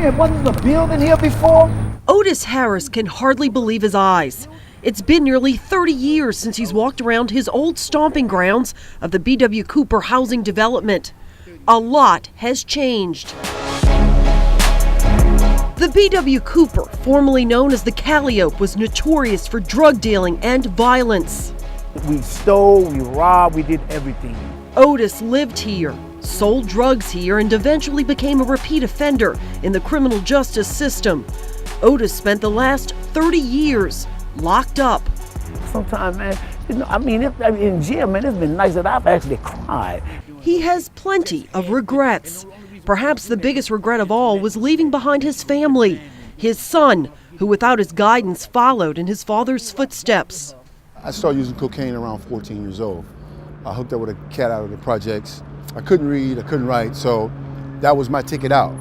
Man, wasn't the building here before? Otis Harris can hardly believe his eyes. It's been nearly 30 years since he's walked around his old stomping grounds of the B.W. Cooper housing development. A lot has changed. The B.W. Cooper, formerly known as the Calliope, was notorious for drug dealing and violence. We stole, we robbed, we did everything. Otis lived here, sold drugs here, and eventually became a repeat offender in the criminal justice system. Otis spent the last 30 years locked up. Sometimes, man, in jail, man, it's been nice that I've actually cried. He has plenty of regrets. Perhaps the biggest regret of all was leaving behind his family, his son, who without his guidance followed in his father's footsteps. I started using cocaine around 14 years old. I hooked up with a cat out of the projects. I couldn't read, I couldn't write, so that was my ticket out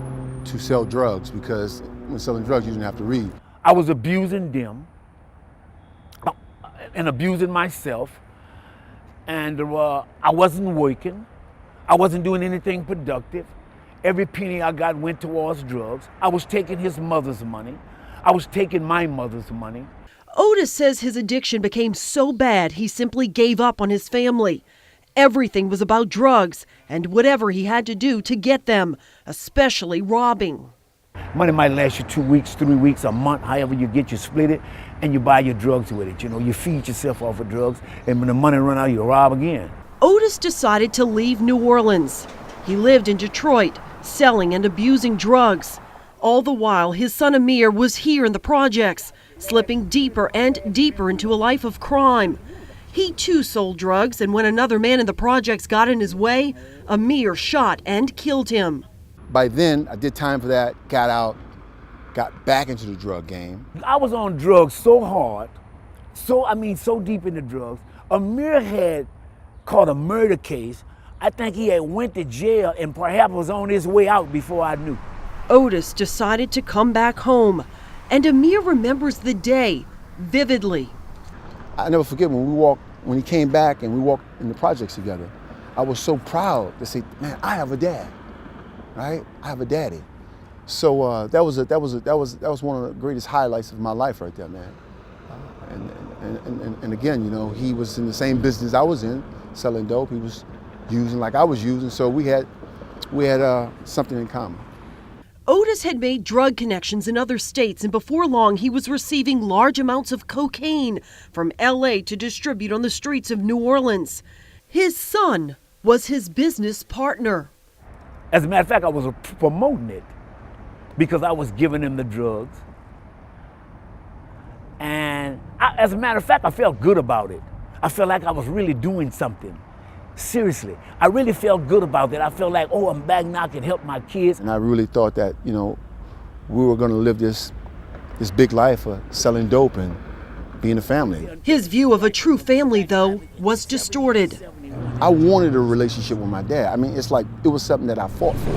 to sell drugs, because when selling drugs, you didn't have to read. I was abusing them and abusing myself, and I wasn't working. I wasn't doing anything productive. Every penny I got went towards drugs. I was taking his mother's money. I was taking my mother's money. Otis says his addiction became so bad he simply gave up on his family. Everything was about drugs and whatever he had to do to get them, especially robbing. Money might last you 2 weeks, 3 weeks, a month, however you get, you split it, and you buy your drugs with it. You know, you feed yourself off of drugs, and when the money run out, you rob again. Otis decided to leave New Orleans. He lived in Detroit, selling and abusing drugs. All the while, his son Amir was here in the projects, slipping deeper and deeper into a life of crime. He too sold drugs, and when another man in the projects got in his way, Amir shot and killed him. By then, I did time for that, got out, got back into the drug game. I was on drugs so hard, so deep into drugs. Amir had caught a murder case. I think he had went to jail and perhaps was on his way out before I knew. Otis decided to come back home, and Amir remembers the day vividly. I never forget when he came back and we walked in the projects together. I was so proud to say, man, I have a dad, right? I have a daddy. So that was one of the greatest highlights of my life right there, man. And again, you know, he was in the same business I was in, selling dope. He was using like I was using, so we had something in common. Otis had made drug connections in other states, and before long he was receiving large amounts of cocaine from L.A. to distribute on the streets of New Orleans. His son was his business partner. As a matter of fact, I was promoting it because I was giving him the drugs. And as a matter of fact, I felt good about it. I felt like I was really doing something. Seriously, I really felt good about it. I felt like, oh, I'm back now, I can help my kids. And I really thought that, you know, we were going to live this big life of selling dope and being a family. His view of a true family, though, was distorted. I wanted a relationship with my dad. I mean, it's like it was something that I fought for.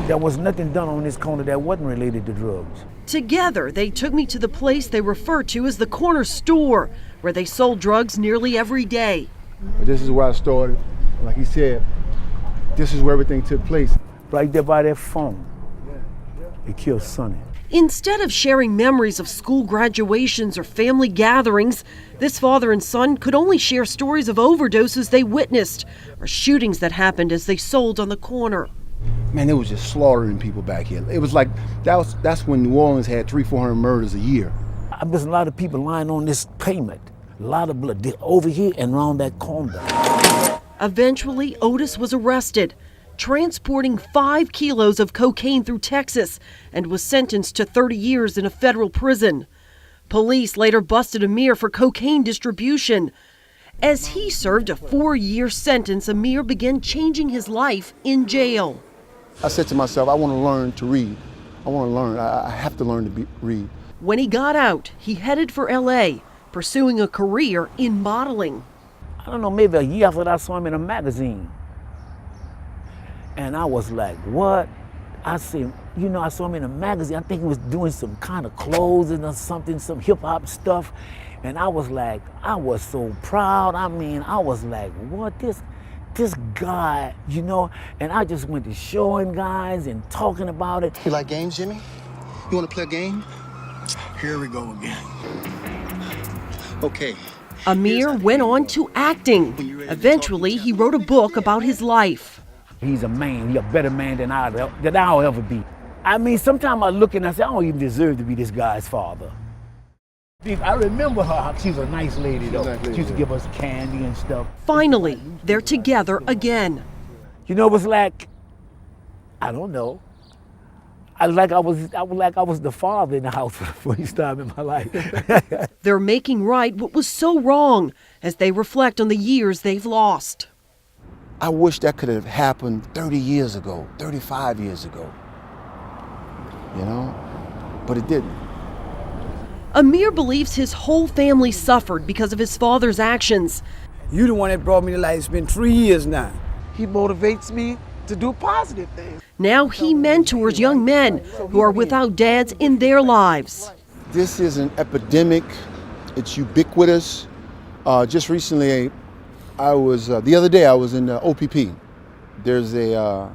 There was nothing done on this corner that wasn't related to drugs. Together, they took me to the place they refer to as the corner store, where they sold drugs nearly every day. But this is where I started. Like he said, this is where everything took place. Right there by that phone. They killed Sonny. Instead of sharing memories of school graduations or family gatherings, this father and son could only share stories of overdoses they witnessed or shootings that happened as they sold on the corner. Man, it was just slaughtering people back here. It was like, that's when New Orleans had 300-400 murders a year. There's a lot of people lying on this pavement. A lot of blood over here and around that corner. Eventually, Otis was arrested, transporting 5 kilos of cocaine through Texas, and was sentenced to 30 years in a federal prison. Police later busted Amir for cocaine distribution. As he served a 4-year sentence, Amir began changing his life in jail. I said to myself, I want to learn to read. I want to learn. I have to learn to read. When he got out, he headed for L.A., pursuing a career in modeling. I don't know, maybe a year after that, I saw him in a magazine. And I was like, what? I said, you know, I saw him in a magazine. I think he was doing some kind of clothing or something, some hip hop stuff. And I was like, I was so proud. I mean, I was like, what this? this guy, you know, and I just went to showing guys and talking about it. You like games, Jimmy? You want to play a game? Here we go again. Okay. Amir went on to acting. Eventually, he wrote a book about his life. He's a man. He's a better man than I'll ever be. I mean, sometimes I look and I say, I don't even deserve to be this guy's father. I remember her. She's a nice lady, though. She used to give us candy and stuff. Finally, they're together again. You know, it was like, I don't know. I was the father in the house for the first time in my life. They're making right what was so wrong as they reflect on the years they've lost. I wish that could have happened 30 years ago, 35 years ago, you know, but it didn't. Amir believes his whole family suffered because of his father's actions. You the one that brought me to life. It's been 3 years now. He motivates me to do positive things. Now he mentors young men who are without dads in their lives. This is an epidemic. It's ubiquitous. Just recently, the other day I was in OPP. There's a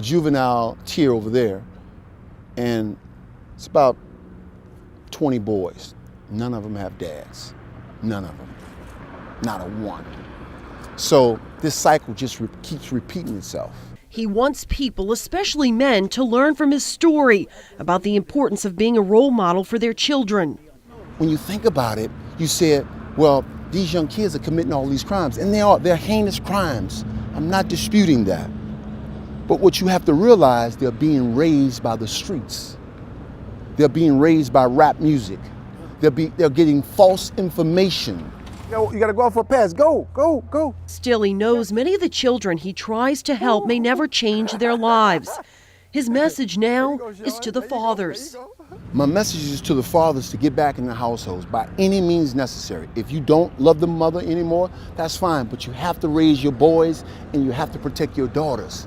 juvenile tier over there, and it's about 20 boys. None of them have dads. None of them. Not a one. So this cycle just keeps repeating itself. He wants people, especially men, to learn from his story about the importance of being a role model for their children. When you think about it, you said, well, these young kids are committing all these crimes, and they're heinous crimes. I'm not disputing that. But what you have to realize, they're being raised by the streets. They're being raised by rap music. They're getting false information. You gotta go out for a pass. Go, go, go. Still, he knows many of the children he tries to help may never change their lives. His message now is to the fathers. My message is to the fathers to get back in the households by any means necessary. If you don't love the mother anymore, that's fine, but you have to raise your boys and you have to protect your daughters.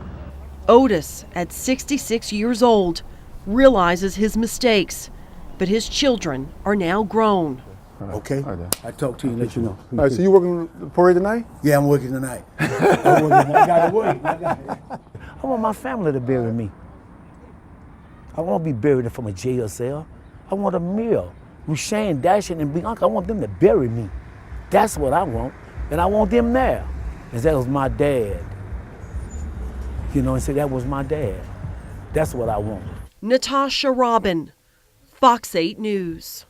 Otis, at 66 years old, realizes his mistakes, but his children are now grown. Okay, I talk to you and let you know. All right, so you working the parade tonight? Yeah, I'm working tonight. I gotta wait. I want my family to bury me. I won't be buried from a jail cell. I want a meal. Rushane, Dashin, and Bianca, I want them to bury me. That's what I want. And I want them there. Because that was my dad. You know, and say that was my dad. That's what I want. Natasha Robin, Fox 8 News.